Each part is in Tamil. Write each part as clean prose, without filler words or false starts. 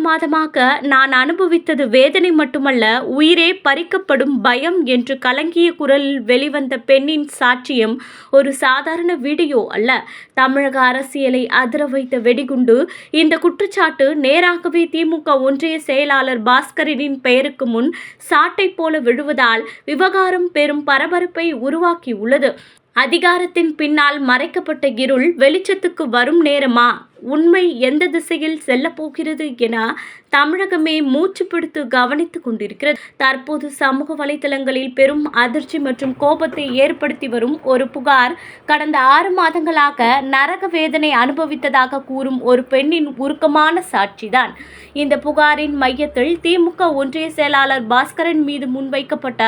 மாதமாக நான் அனுபவித்தது வேதனை மட்டுமல்ல, உயிரே பறிக்கப்படும் பயம் என்று கலங்கிய குரலில் வெளிவந்த பெண்ணின் சாட்சியம் ஒரு சாதாரண வீடியோ அல்ல. தமிழக அரசியலை அதிர வைத்த வெடிகுண்டு. இந்த குற்றச்சாட்டு நேராகவே திமுக ஒன்றிய செயலாளர் பாஸ்கரனின் பெயருக்கு முன் சாட்டை போல விழுவதால் விவகாரம் பெரும் பரபரப்பை உருவாக்கியுள்ளது. அதிகாரத்தின் பின்னால் மறைக்கப்பட்ட இருள் வெளிச்சத்துக்கு வரும் நேரமா? உண்மை எந்த திசையில் செல்லப் போகிறது என தமிழகமே மூச்சு பிடித்து கவனித்துக் கொண்டிருக்கிறது. தற்போது சமூக வலைதளங்களில் பெரும் அதிர்ச்சி மற்றும் கோபத்தை ஏற்படுத்தி வரும் ஒரு புகார். கடந்த 6 மாதங்களாக நரக வேதனை அனுபவித்ததாக கூறும் ஒரு பெண்ணின் உருக்கமான சாட்சிதான். இந்த புகாரின் மையத்தில் திமுக ஒன்றிய செயலாளர் பாஸ்கரன் மீது முன்வைக்கப்பட்ட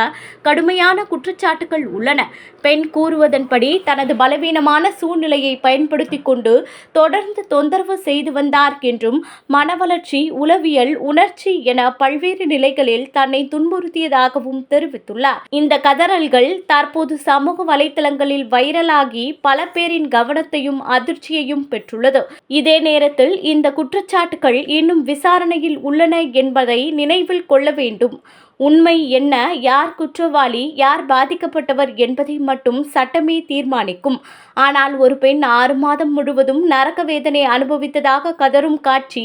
கடுமையான குற்றச்சாட்டுகள் உள்ளன. பெண் கூறுவதன்படி தனது பலவீனமான சூழ்நிலையை பயன்படுத்திக் கொண்டு தொடர்ந்து தொந்தரவு செய்து வந்தார் என்றும், மனவளர்ச்சி, உளவியல், உணர்ச்சி என பல்வேறு நிலைகளில் தன்னை துன்புறுத்தியதாகவும் தெரிவித்துள்ளார். இந்த கதறல்கள் தற்போது சமூக வலைதளங்களில் வைரலாகி பல பேரின் கவனத்தையும் அதிர்ச்சியையும் பெற்றுள்ளது. இதே நேரத்தில் இந்த குற்றச்சாட்டுகள் இன்னும் விசாரணையில் உள்ளன என்பதை நினைவில் கொள்ள வேண்டும். உண்மை என்ன, யார் குற்றவாளி, யார் பாதிக்கப்பட்டவர் என்பதை மட்டும் சட்டமே தீர்மானிக்கும். ஆனால் ஒரு பெண் 6 மாதம் முழுவதும் நரக வேதனை அனுபவித்ததாக கதரும் காட்சி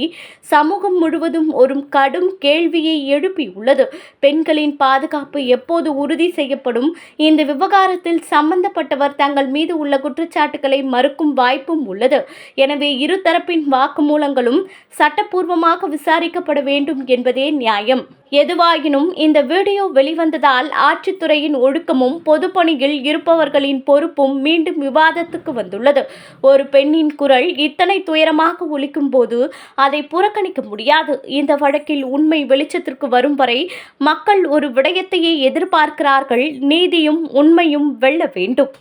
சமூகம் முழுவதும் ஒரு கடும் கேள்வியை எழுப்பியுள்ளது. பெண்களின் பாதுகாப்பு எப்போது உறுதி செய்யப்படும்? இந்த விவகாரத்தில் சம்பந்தப்பட்டவர் தங்கள் மீது உள்ள குற்றச்சாட்டுகளை மறுக்கும் வாய்ப்பும் உள்ளது. எனவே இருதரப்பின் வாக்குமூலங்களும் சட்டப்பூர்வமாக விசாரிக்கப்பட வேண்டும் என்பதே நியாயம். எதுவாயினும் இந்த வீடியோ வெளிவந்ததால் ஆட்சித்துறையின் ஒழுக்கமும் பொதுப்பணியில் இருப்பவர்களின் பொறுப்பும் மீண்டும் விவாதத்துக்கு வந்துள்ளது. ஒரு பெண்ணின் குரல் இத்தனை துயரமாக ஒலிக்கும் போது அதை புறக்கணிக்க முடியாது. இந்த வழக்கில் உண்மை வெளிச்சத்திற்கு வரும் வரை மக்கள் ஒரு விடயத்தையே எதிர்பார்க்கிறார்கள். நீதியும் உண்மையும் வெல்ல வேண்டும்.